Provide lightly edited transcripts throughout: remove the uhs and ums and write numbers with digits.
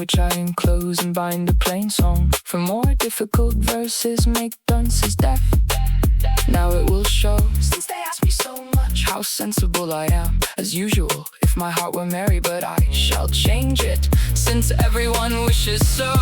which I enclose and bind a plain song. For more difficult verses, make dunces deaf. Now it will show, since they ask me so much, how sensible I am. As usual, if my heart were merry, but I shall change it, since everyone wishes so.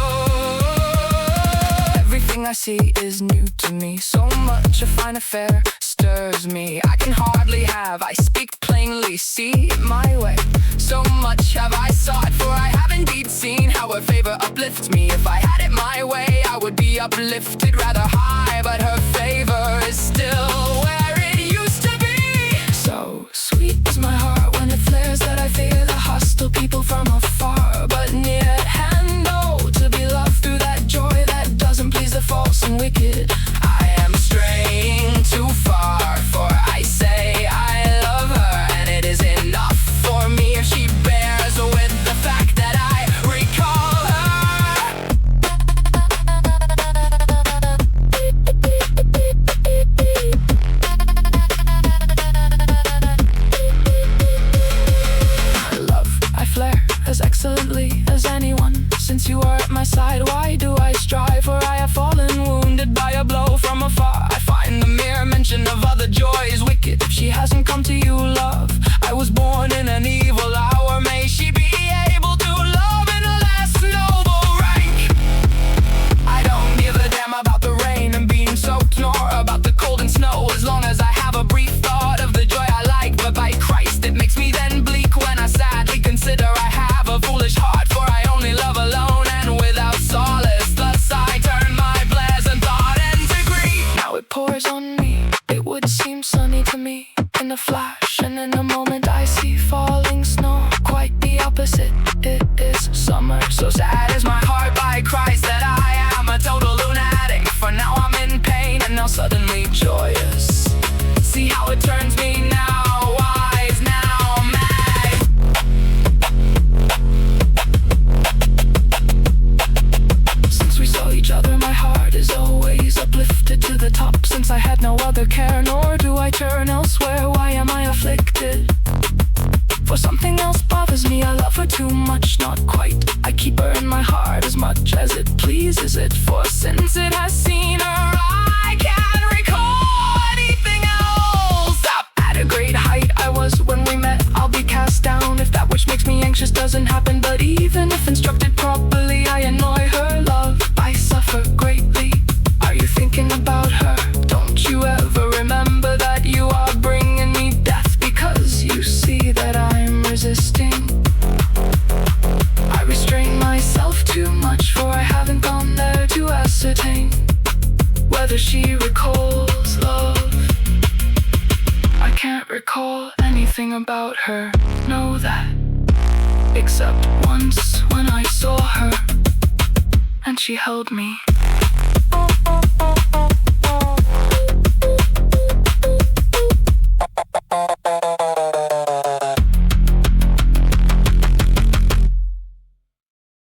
Everything I see is new to me, so much a fine affair stirs me. I can hardly have, I speak plainly, see it my way. So much have I sought, for I have indeed seen how her favor uplifts me. If I had it my way, I would be uplifted rather high, but her favor is still where it used to be. So sweet is my heart when it flares that I fear the hostile people from afar, but near at hand, oh, to be loved through that joy that doesn't please the false and wicked. I am straying too far, for I say I love her, and it is enough for me if she bears with the fact that I recall her. Love, I flare as excellently as anyone. Since you are at my side, why do I strive? For I have fallen wounded by a blow from afar. I find the mere mention of other joys wicked. If she hasn't come to you, love, I was born in an evil hour. May she be able to love in a less noble rank. I don't give a damn about the rain and being soaked, nor about the cold and snow, as long as I have a brief thought of the joy I like. But by Christ, it makes me then bleak when I sadly consider I have a foolish heart, for I only love alone and without solace. Thus I turn my pleasant thought into grief. Now it pours on me, it would seem sunny to me in a flash, and in a moment I see falling snow. Quite the opposite, it is summer. So sad is my heart, by Christ, that I am a total lunatic. For now I'm in pain, and now suddenly joyous. See how it turns me now, wise, now mad. Since we saw each other, my heart is always uplifted to the top. Since I had no other care, nor do I turn elsewhere, why am I afflicted? For something else bothers me, I love her too much, not quite. I keep her in my heart as much as it pleases it, for since it has seen her, I can't recall anything else. Up at a great height I was when we met, I'll be cast down if that which makes me anxious doesn't happen. But even if instructed properly, I annoy her, love, I suffer greatly. Are you thinking about her? Don't you ever remember that you are bringing me death, because you see that I'm resisting? I restrain myself too much, for I haven't gone there to ascertain whether she recalls love. I can't recall anything about her, know that, except once when I saw her and she held me.